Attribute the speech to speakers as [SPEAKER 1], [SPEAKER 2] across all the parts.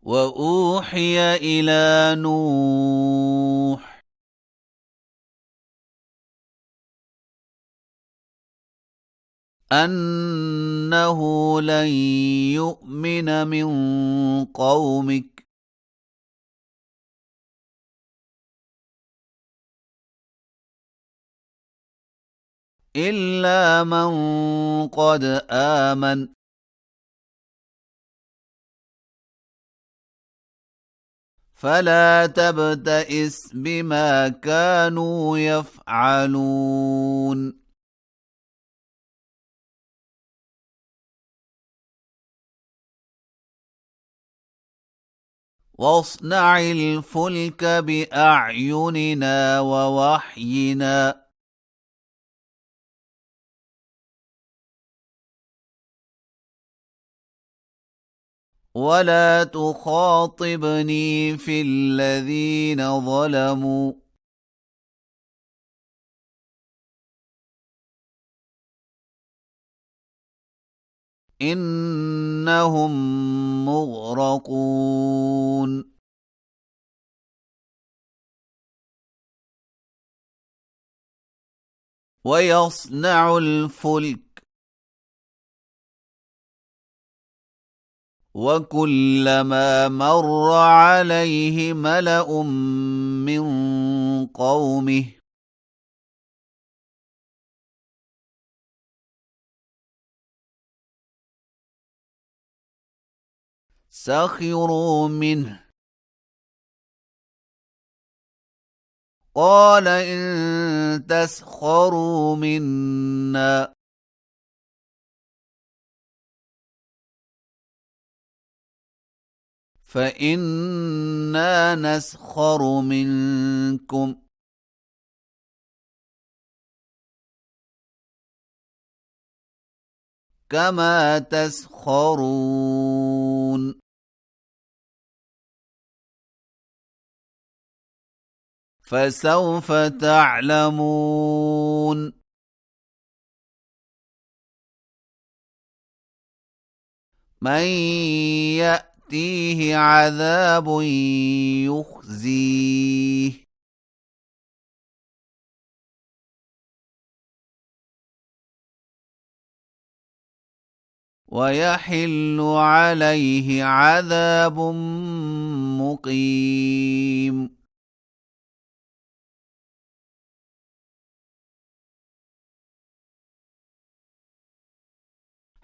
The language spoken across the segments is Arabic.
[SPEAKER 1] وأوحي إلى نوح أنه لن يؤمن من قومك إلا من قد آمن فلا تبتئس بما كانوا يفعلون واصنع الفلك بأعيننا ووحينا ولا تخاطبني في الذين ظلموا إنهم مغرقون ويصنع الفلك وكلما مر عليه ملأ من قومه سخروا منه قال إن تسخروا منا فإنا نسخر منكم كما تسخرون فسوف تعلمون من يأتيه عذاب يخزيه ويحل عليه عذاب مقيم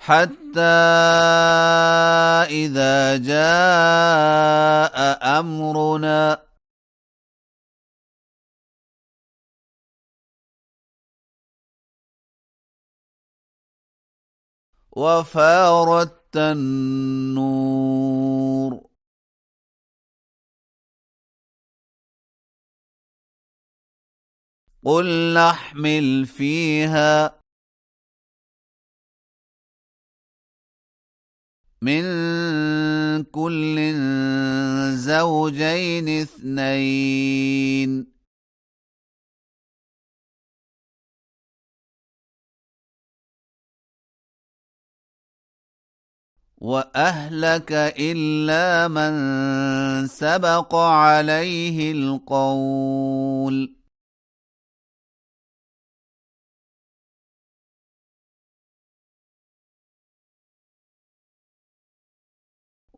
[SPEAKER 1] حتى إذا جاء أمرنا وفارت النور قل نحمل فيها من كل زوجين اثنين وأهلك إلا من سبق عليه القول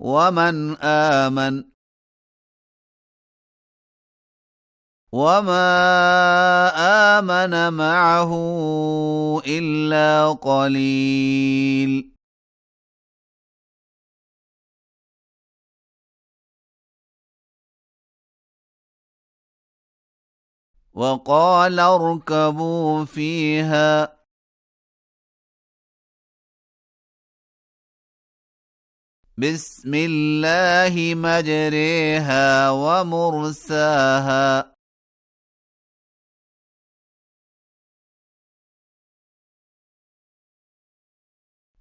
[SPEAKER 1] ومن آمن وما آمن معه إلا قليل وقال اركبوا فيها بسم الله مجريها ومرساها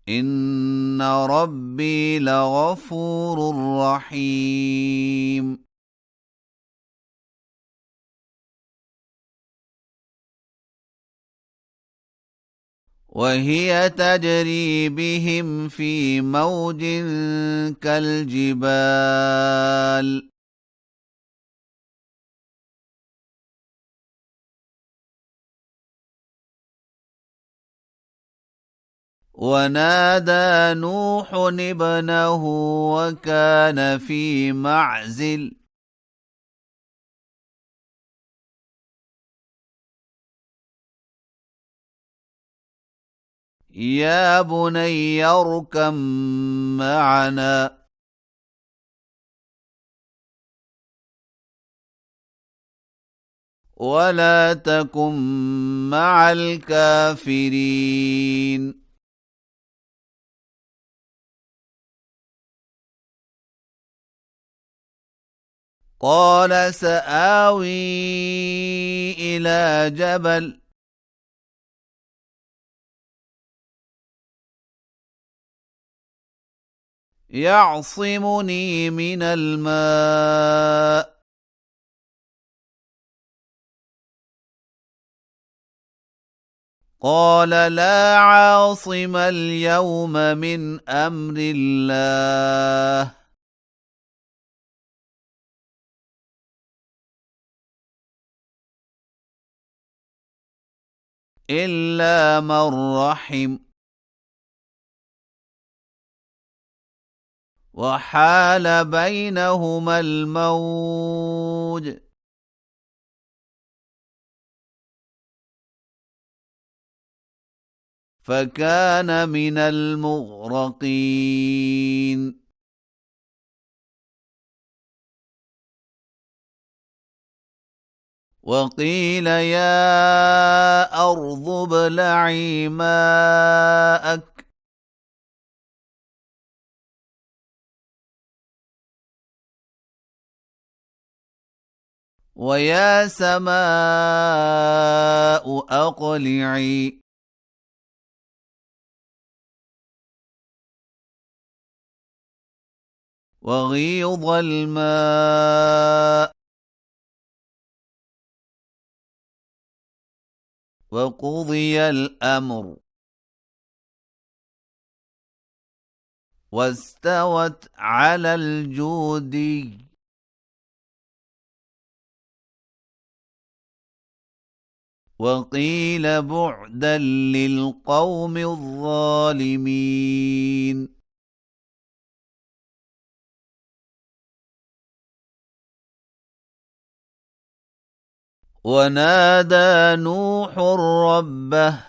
[SPEAKER 1] إن ربي لغفور رحيم وهي تجري بهم في موج كالجبال ونادى نوح ابنه وكان في معزل يا بني اركب معنا ولا تكن مع الكافرين قال سآوي إلى جبل يعصمني من الماء قال لا عاصم اليوم من أمر الله إلا من رحم وحال بينهما الموج فكان من المغرقين وقيل يا أرض ابلعي ماءك ويا سماء أقلعي وغيض الماء وقضي الأمر واستوت على الجودي وقيل بعدا للقوم الظالمين ونادى نوح ربه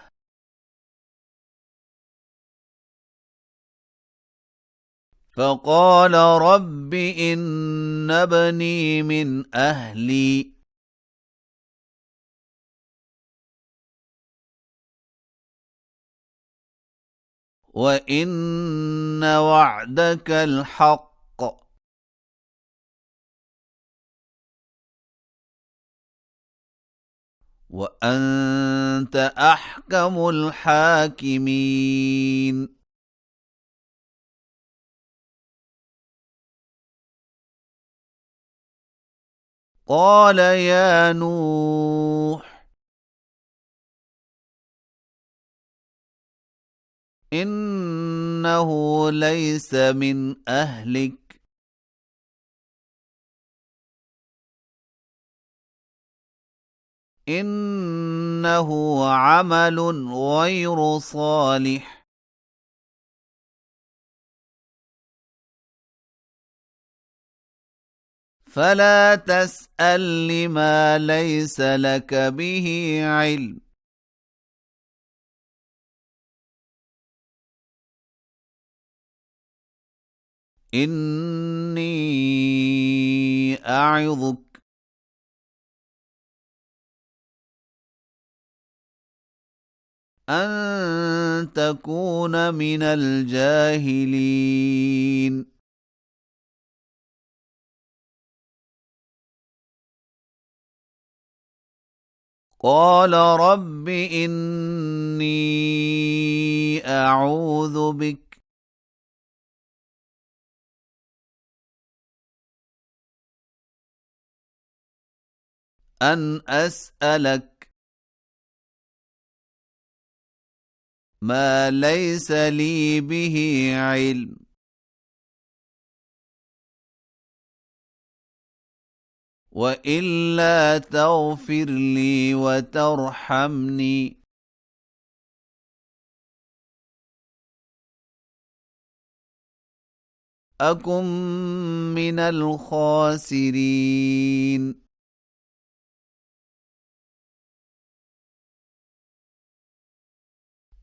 [SPEAKER 1] فقال رب إن ابني من أهلي وإن وعدك الحق وأنت أحكم الحاكمين قال يا نوح إنه ليس من أهلك إنه عمل غير صالح فلا تسأل لما ليس لك به علم إني أعظك أن تكون من الجاهلين قال رب إني أعوذ بك أن أسألك ما ليس لي به علم. وإلا تغفر لي وترحمني أكن من الخاسرين.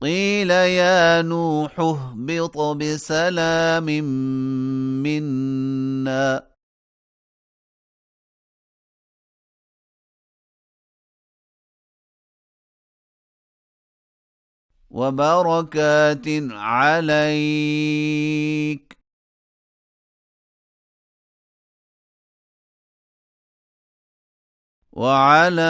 [SPEAKER 1] قيل يا نوح اهبط بسلام منا وبركات عليك وعلى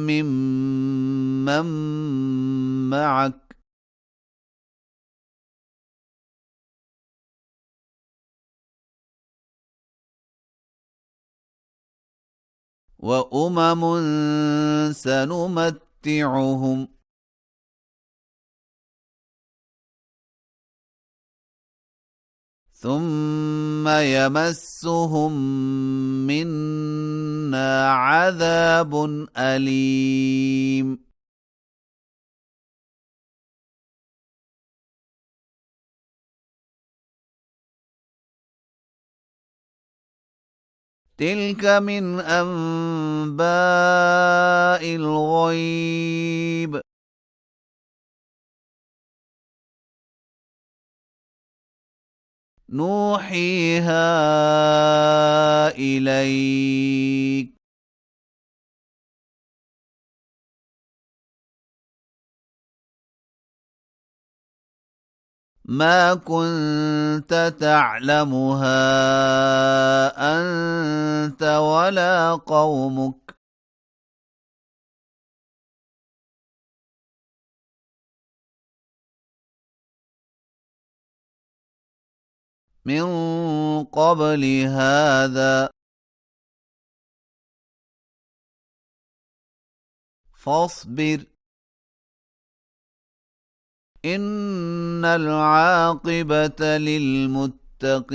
[SPEAKER 1] ممن معك وأمم سنمتعهم ثم يمسهم منا عذاب أليم. تلك من أنباء الغيب نوحيها إليك ما كنت تعلمها أنت ولا قومك من قبل هذا فاصبر إن العاقبة للمتقين.